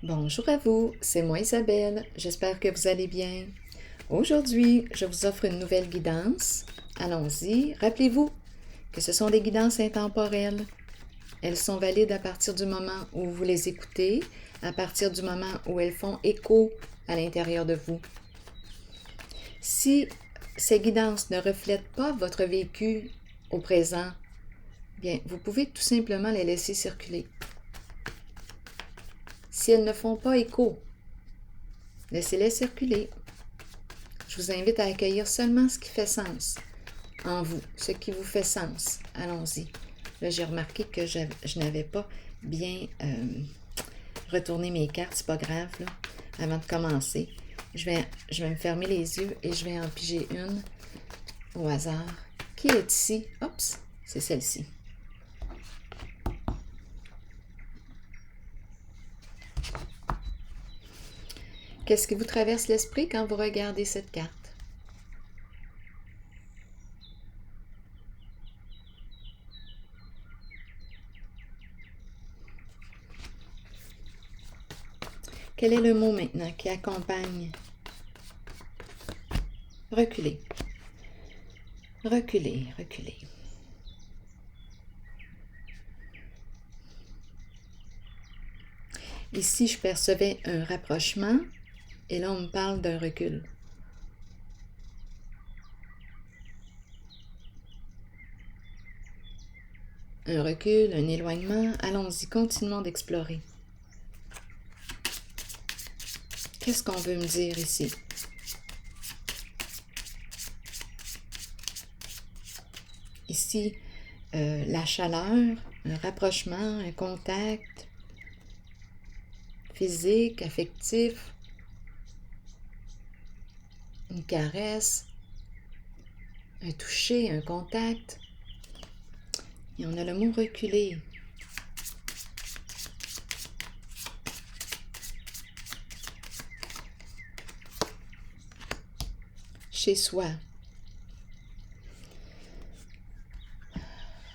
Bonjour à vous, c'est moi Isabelle, j'espère que vous allez bien. Aujourd'hui, je vous offre une nouvelle guidance. Allons-y, rappelez-vous que ce sont des guidances intemporelles. Elles sont valides à partir du moment où vous les écoutez, à partir du moment où elles font écho à l'intérieur de vous. Si ces guidances ne reflètent pas votre vécu au présent, bien, vous pouvez tout simplement les laisser circuler. Si elles ne font pas écho, laissez-les circuler. Je vous invite à accueillir seulement ce qui fait sens en vous, ce qui vous fait sens. Allons-y. Là, j'ai remarqué que je n'avais pas bien retourné mes cartes, c'est pas grave, là, avant de commencer. Je vais me fermer les yeux et je vais en piger une au hasard. Qui est ici? Oups, c'est celle-ci. Qu'est-ce qui vous traverse l'esprit quand vous regardez cette carte? Quel est le mot maintenant qui accompagne? Reculer. Reculer, reculer. Ici, je percevais un rapprochement et là, on me parle d'un recul. Un recul, un éloignement, allons-y, continuons d'explorer. Qu'est-ce qu'on veut me dire ici? Ici, la chaleur, un rapprochement, un contact physique, affectif, une caresse, un toucher, un contact. Et on a le mot reculer. Chez soi.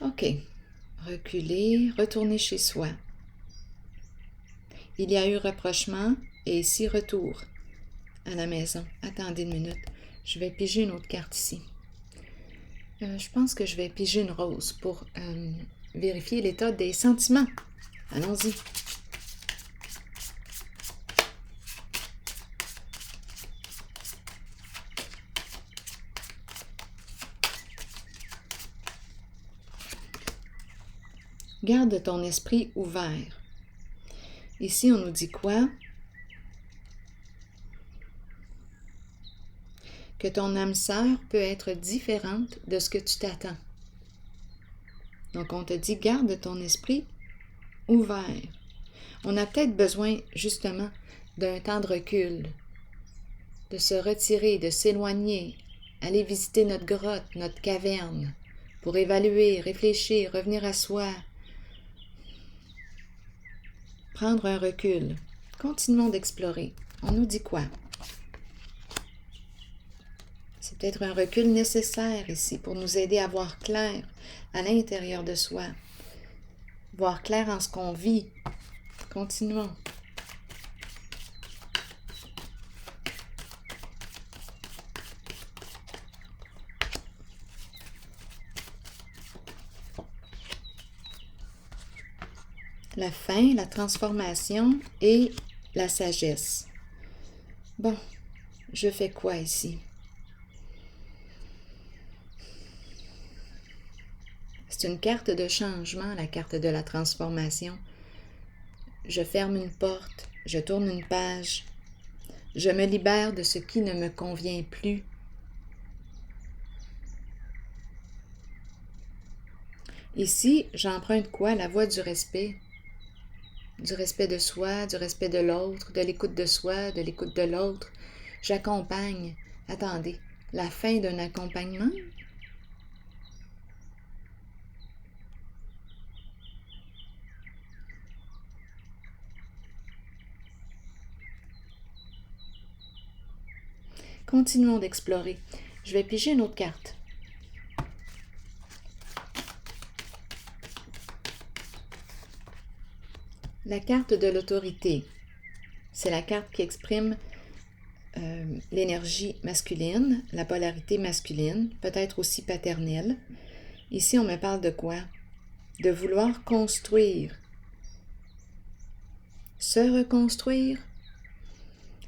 OK. Reculer, retourner chez soi. Il y a eu rapprochement et ici retour à la maison. Attendez une minute. Je vais piger une autre carte ici. Je pense que je vais piger une rose pour vérifier l'état des sentiments. Allons-y. Garde ton esprit ouvert. Ici, on nous dit quoi? Que ton âme sœur peut être différente de ce que tu t'attends. Donc, on te dit, garde ton esprit ouvert. On a peut-être besoin, justement, d'un temps de recul, de se retirer, de s'éloigner, aller visiter notre grotte, notre caverne, pour évaluer, réfléchir, revenir à soi, prendre un recul. Continuons d'explorer. On nous dit quoi? C'est peut-être un recul nécessaire ici pour nous aider à voir clair à l'intérieur de soi. Voir clair en ce qu'on vit. Continuons. La fin, la transformation et la sagesse. Bon, je fais quoi ici? C'est une carte de changement, la carte de la transformation. Je ferme une porte, je tourne une page, je me libère de ce qui ne me convient plus. Ici, j'emprunte quoi? La voie du respect. Du respect de soi, du respect de l'autre, de l'écoute de soi, de l'écoute de l'autre. J'accompagne. Attendez, la fin d'un accompagnement? Continuons d'explorer. Je vais piger une autre carte. La carte de l'autorité. C'est la carte qui exprime l'énergie masculine, la polarité masculine, peut-être aussi paternelle. Ici, on me parle de quoi? De vouloir construire, se reconstruire,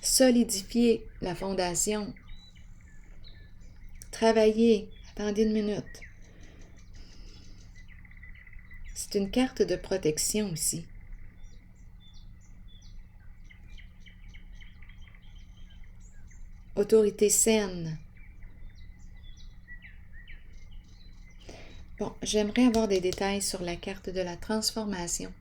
solidifier la fondation, travailler. Attendez une minute. C'est une carte de protection aussi. Autorité saine. Bon, j'aimerais avoir des détails sur la carte de la transformation.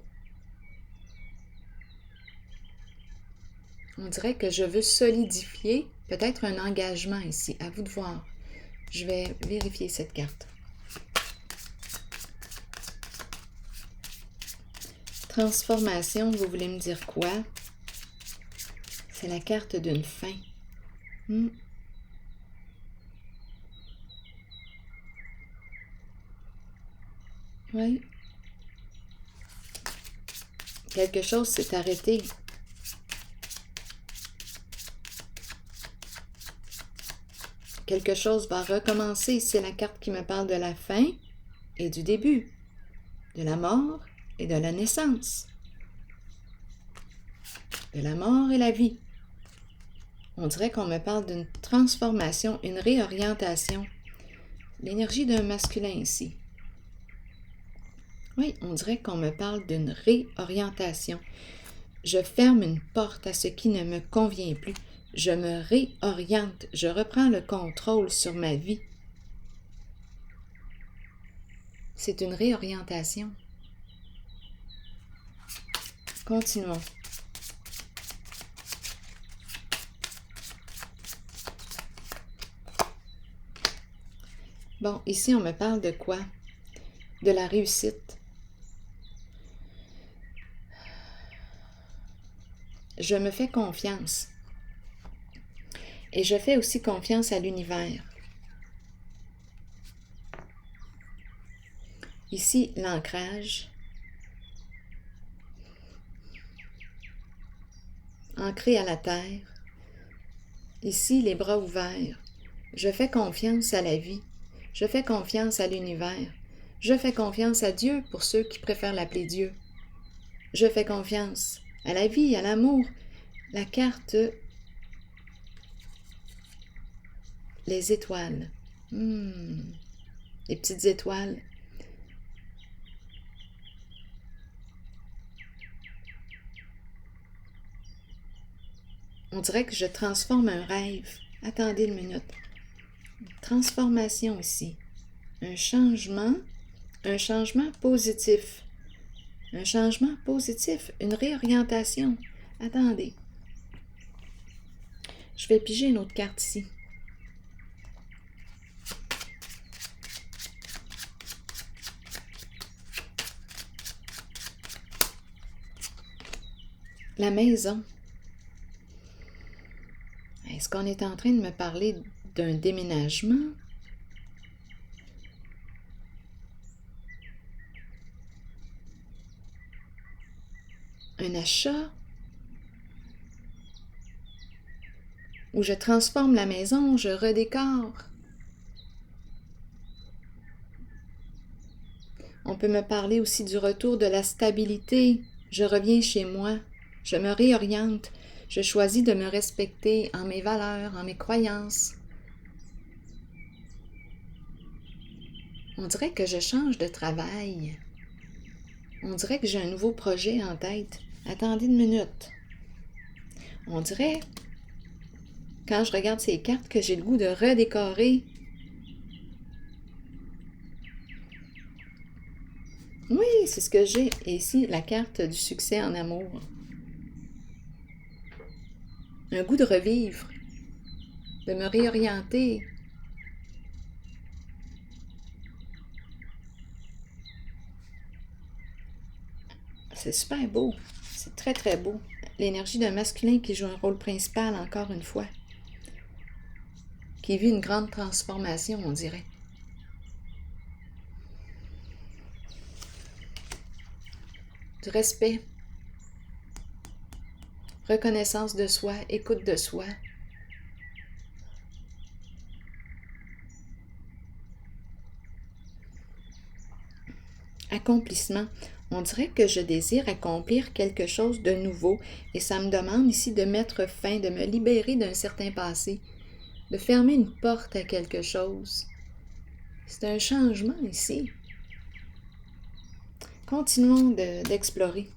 On dirait que je veux solidifier peut-être un engagement ici. À vous de voir. Je vais vérifier cette carte. Transformation, vous voulez me dire quoi? C'est la carte d'une fin. Oui. Quelque chose s'est arrêté. Quelque chose va recommencer. C'est la carte qui me parle de la fin et du début, de la mort et de la naissance, de la mort et la vie. On dirait qu'on me parle d'une transformation, une réorientation. L'énergie d'un masculin ici. Oui, on dirait qu'on me parle d'une réorientation. Je ferme une porte à ce qui ne me convient plus. Je me réoriente. Je reprends le contrôle sur ma vie. C'est une réorientation. Continuons. Bon, ici, on me parle de quoi? De la réussite. Je me fais confiance. Et je fais aussi confiance à l'univers. Ici, l'ancrage. Ancré à la terre. Ici, les bras ouverts. Je fais confiance à la vie. Je fais confiance à l'univers. Je fais confiance à Dieu pour ceux qui préfèrent l'appeler Dieu. Je fais confiance à la vie, à l'amour. La carte, les étoiles. Les petites étoiles. On dirait que je transforme un rêve. Attendez une minute. Transformation ici. Un changement positif. Un changement positif, une réorientation. Attendez. Je vais piger une autre carte ici. La maison. Est-ce qu'on est en train de me parler d'un déménagement? Un achat? Où je transforme la maison, je redécore? On peut me parler aussi du retour de la stabilité. Je reviens chez moi. Je me réoriente. Je choisis de me respecter en mes valeurs, en mes croyances. On dirait que je change de travail. On dirait que j'ai un nouveau projet en tête. Attendez une minute. On dirait, quand je regarde ces cartes, que j'ai le goût de redécorer. Oui, c'est ce que j'ai. Et ici, la carte du succès en amour. Un goût de revivre, de me réorienter. C'est super beau. C'est très, très beau. L'énergie d'un masculin qui joue un rôle principal, encore une fois. Qui vit une grande transformation, on dirait. Du respect. reconnaissance de soi, écoute de soi. Accomplissement. On dirait que je désire accomplir quelque chose de nouveau et ça me demande ici de mettre fin, de me libérer d'un certain passé, de fermer une porte à quelque chose. C'est un changement ici. Continuons d'explorer.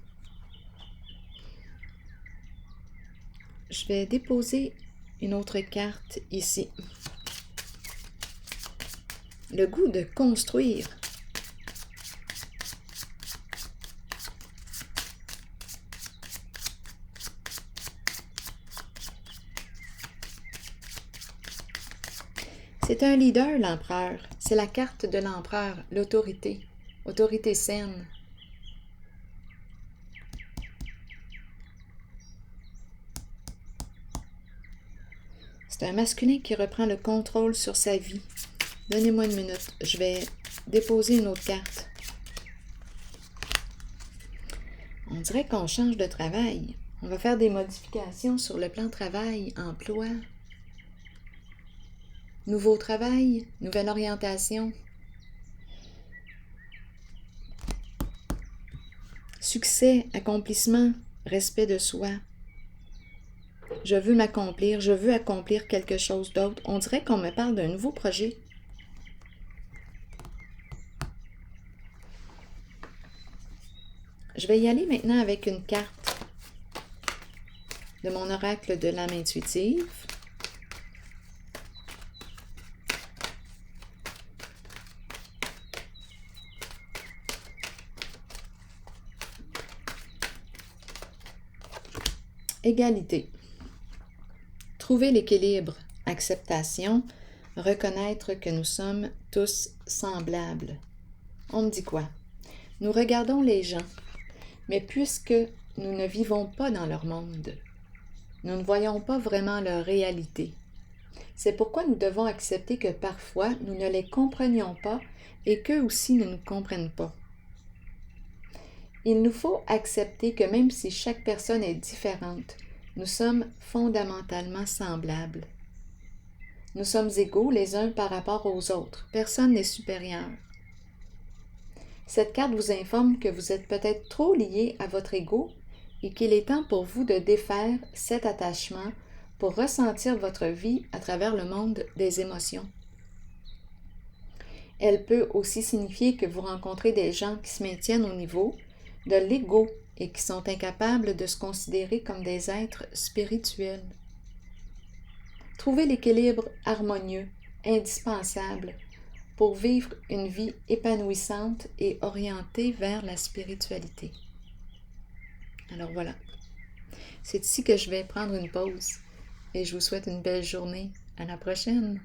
Je vais déposer une autre carte ici. Le goût de construire. C'est un leader, l'empereur. C'est la carte de l'empereur, l'autorité. Autorité saine. C'est un masculin qui reprend le contrôle sur sa vie. Donnez-moi une minute. Je vais déposer une autre carte. On dirait qu'on change de travail. On va faire des modifications sur le plan travail, emploi. Nouveau travail, nouvelle orientation. Succès, accomplissement, respect de soi. Je veux m'accomplir, je veux accomplir quelque chose d'autre. On dirait qu'on me parle d'un nouveau projet. Je vais y aller maintenant avec une carte de mon oracle de l'âme intuitive. Égalité. Trouver l'équilibre, acceptation, reconnaître que nous sommes tous semblables. On me dit quoi? Nous regardons les gens, mais puisque nous ne vivons pas dans leur monde, nous ne voyons pas vraiment leur réalité. C'est pourquoi nous devons accepter que parfois nous ne les comprenions pas et qu'eux aussi ne nous comprennent pas. Il nous faut accepter que même si chaque personne est différente, nous sommes fondamentalement semblables. Nous sommes égaux les uns par rapport aux autres. Personne n'est supérieur. Cette carte vous informe que vous êtes peut-être trop liés à votre ego et qu'il est temps pour vous de défaire cet attachement pour ressentir votre vie à travers le monde des émotions. Elle peut aussi signifier que vous rencontrez des gens qui se maintiennent au niveau de l'ego et qui sont incapables de se considérer comme des êtres spirituels. Trouvez l'équilibre harmonieux, indispensable, pour vivre une vie épanouissante et orientée vers la spiritualité. Alors voilà, c'est ici que je vais prendre une pause et je vous souhaite une belle journée. À la prochaine!